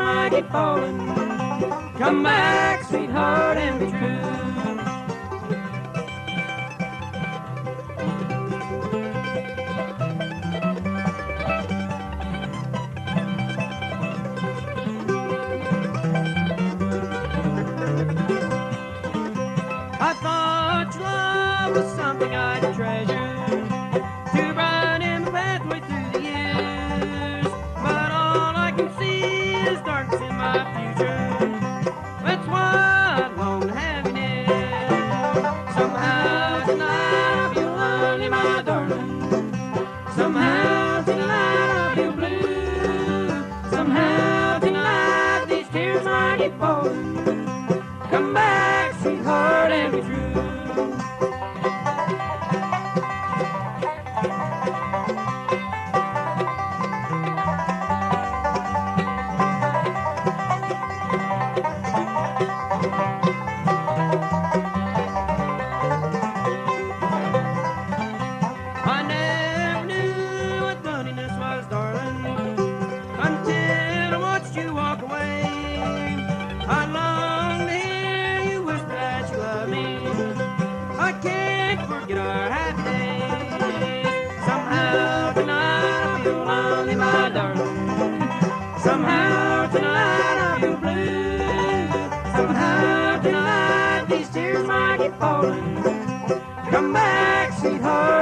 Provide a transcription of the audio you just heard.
might keep falling. Come back, sweetheart, and be true. I thought your love was something I'd treasure, too bright in my pathway through the years. But all I can see is darkness in my future. That's why I long to have you near. Somehow tonight I feel lonely, my darling. Somehow tonight I feel blue. Somehow tonight these tears might keep falling. Come back, sweetheart, and be true. I never knew what loneliness was, darling, until I watched you walk away. I long to hear you whisper that you love me. I can't forget our happy days. Somehow tonight I feel lonely, my darling. Somehow tonight I feel blue. Somehow tonight these tears might keep falling. Come back, sweetheart.